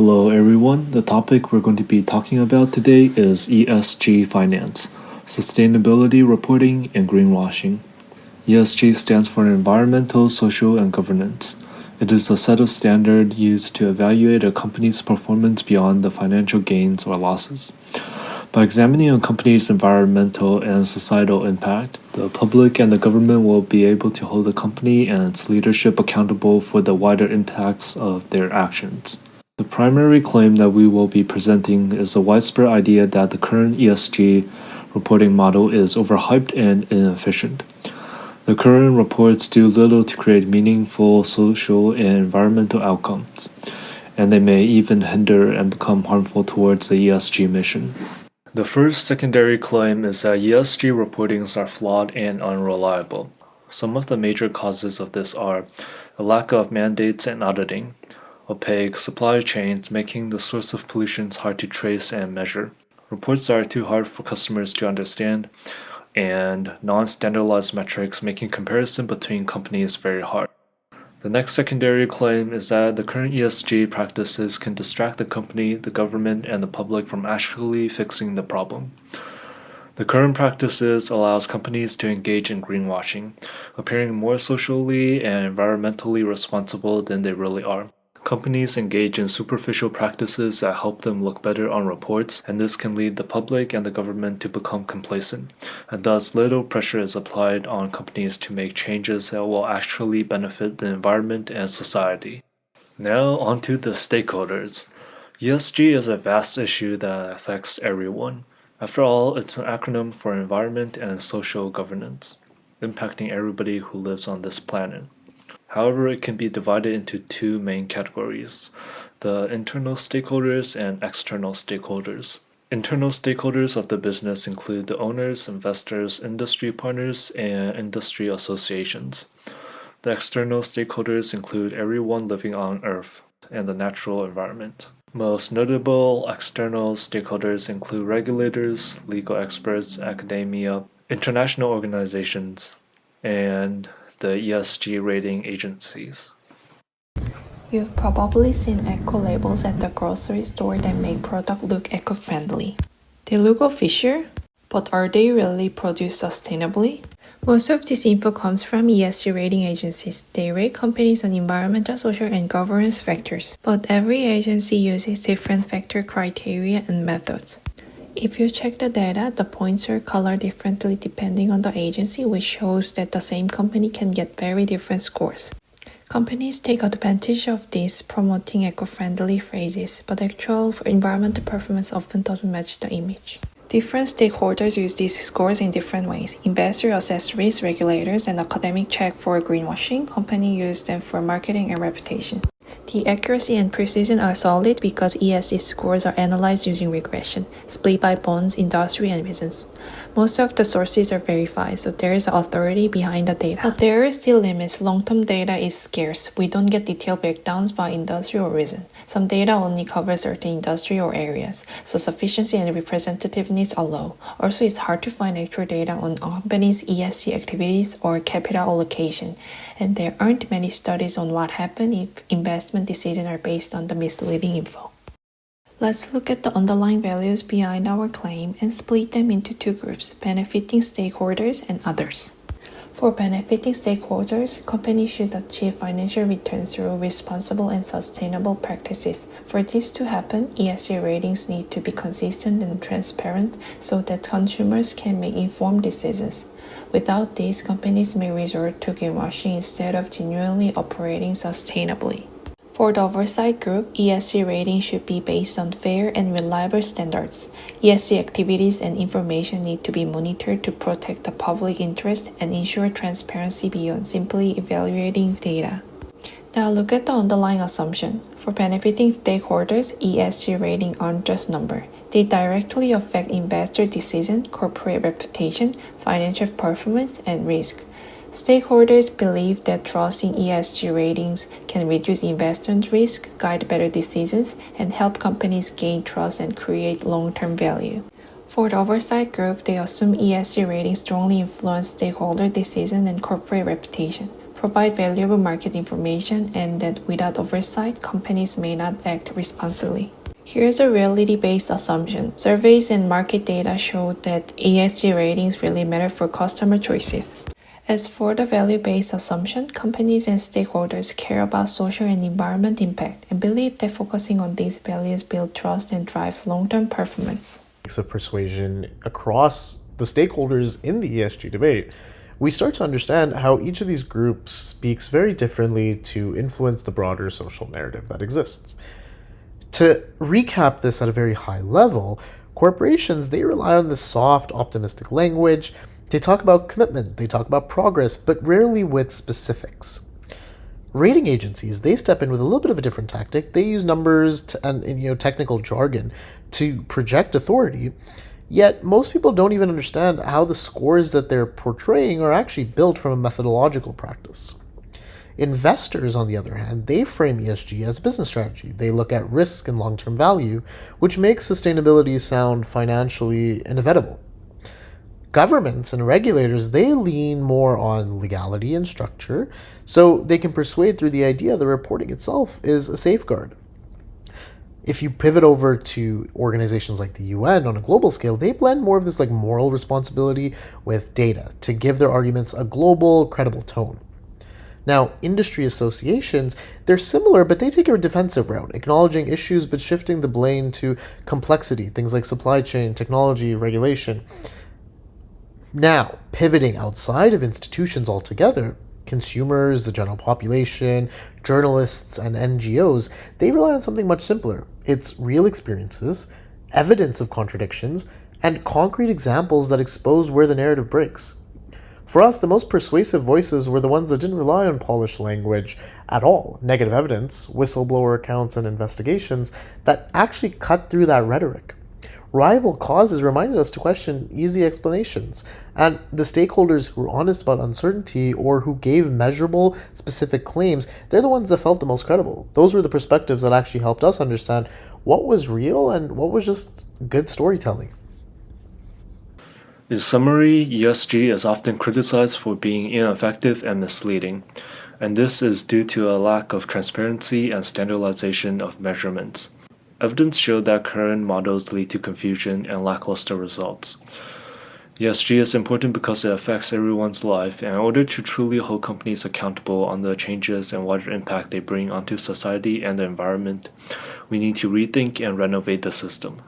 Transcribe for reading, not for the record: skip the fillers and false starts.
Hello everyone. The topic we're going to be talking about today is ESG finance, sustainability reporting, and greenwashing. ESG stands for environmental, social, and governance. It is a set of standards used to evaluate a company's performance beyond the financial gains or losses. By examining a company's environmental and societal impact, the public and the government will be able to hold the company and its leadership accountable for the wider impacts of their actions. The primary claim that we will be presenting is the widespread idea that the current ESG reporting model is overhyped and inefficient. The current reports do little to create meaningful social and environmental outcomes, and they may even hinder and become harmful towards the ESG mission. The first secondary claim is that ESG reportings are flawed and unreliable. Some of the major causes of this are a lack of mandates and auditing, opaque supply chains making the source of pollutions hard to trace and measure, reports are too hard for customers to understand, and non-standardized metrics making comparison between companies very hard. The next secondary claim is that the current ESG practices can distract the company, the government, and the public from actually fixing the problem. The current practices allows companies to engage in greenwashing, appearing more socially and environmentally responsible than they really are. Companies engage in superficial practices that help them look better on reports, and this can lead the public and the government to become complacent, and thus little pressure is applied on companies to make changes that will actually benefit the environment and society. Now onto the stakeholders. ESG is a vast issue that affects everyone. After all, it's an acronym for environment and social governance, impacting everybody who lives on this planet. However, it can be divided into two main categories, the internal stakeholders and external stakeholders. Internal stakeholders of the business include the owners, investors, industry partners, and industry associations. The external stakeholders include everyone living on Earth and the natural environment. Most notable external stakeholders include regulators, legal experts, academia, international organizations, and the ESG rating agencies. You've probably seen eco labels at the grocery store that make products look eco-friendly. They look official, but are they really produced sustainably? Most of this info comes from ESG rating agencies. They rate companies on environmental, social, and governance factors, but every agency uses different factor criteria and methods. If you check the data, the points are colored differently depending on the agency, which shows that the same company can get very different scores. Companies take advantage of this, promoting eco-friendly phrases, but actual environmental performance often doesn't match the image. Different stakeholders use these scores in different ways. Investors assess risk, regulators and academics check for greenwashing, companies use them for marketing and reputation. The accuracy and precision are solid because ESG scores are analyzed using regression, split by bonds, industry, and business. Most of the sources are verified, so there is authority behind the data. But there are still limits. Long-term data is scarce. We don't get detailed breakdowns by industry or reason. Some data only covers certain industry or areas, so sufficiency and representativeness are low. Also, it's hard to find actual data on a company's ESG activities or capital allocation, and there aren't many studies on what happens if investment decisions are based on the misleading info. Let's look at the underlying values behind our claim and split them into two groups, benefiting stakeholders and others. For benefiting stakeholders, companies should achieve financial returns through responsible and sustainable practices. For this to happen, ESG ratings need to be consistent and transparent so that consumers can make informed decisions. Without this, companies may resort to greenwashing instead of genuinely operating sustainably. For the oversight group, ESG rating should be based on fair and reliable standards. ESG activities and information need to be monitored to protect the public interest and ensure transparency beyond simply evaluating data. Now look at the underlying assumption. For benefiting stakeholders, ESG ratings aren't just numbers. They directly affect investor decisions, corporate reputation, financial performance, and risk. Stakeholders believe that trust in ESG ratings can reduce investment risk, guide better decisions, and help companies gain trust and create long-term value. For the oversight group, they assume ESG ratings strongly influence stakeholder decisions and corporate reputation. provide valuable market information, and that without oversight, companies may not act responsibly. Here's a reality-based assumption. Surveys and market data show that ESG ratings really matter for customer choices. As for the value-based assumption, companies and stakeholders care about social and environment impact and believe that focusing on these values builds trust and drives long-term performance. Of persuasion across the stakeholders in the ESG debate, we start to understand how each of these groups speaks very differently to influence the broader social narrative that exists. To recap this at a very high level, corporations, they rely on this soft, optimistic language. They talk about commitment, they talk about progress, but rarely with specifics. Rating agencies, they step in with a little bit of a different tactic. They use numbers and technical jargon to project authority, yet most people don't even understand how the scores that they're portraying are actually built from a methodological practice. Investors, on the other hand, they frame ESG as a business strategy. They look at risk and long-term value, which makes sustainability sound financially inevitable. Governments and regulators, they lean more on legality and structure, so they can persuade through the idea the reporting itself is a safeguard. If you pivot over to organizations like the UN on a global scale, they blend more of this moral responsibility with data to give their arguments a global, credible tone. Now, industry associations, they're similar, but they take a defensive route, acknowledging issues but shifting the blame to complexity, things like supply chain, technology, regulation. Now, pivoting outside of institutions altogether, consumers, the general population, journalists, and NGOs, they rely on something much simpler. It's real experiences, evidence of contradictions, and concrete examples that expose where the narrative breaks. For us, the most persuasive voices were the ones that didn't rely on polished language at all, negative evidence, whistleblower accounts, and investigations that actually cut through that rhetoric. Rival causes reminded us to question easy explanations, and the stakeholders who were honest about uncertainty or who gave measurable, specific claims, they're the ones that felt the most credible. Those were the perspectives that actually helped us understand what was real and what was just good storytelling. In summary, ESG is often criticized for being ineffective and misleading, and this is due to a lack of transparency and standardization of measurements. Evidence showed that current models lead to confusion and lackluster results. ESG is important because it affects everyone's life, and in order to truly hold companies accountable on the changes and wider impact they bring onto society and the environment, we need to rethink and renovate the system.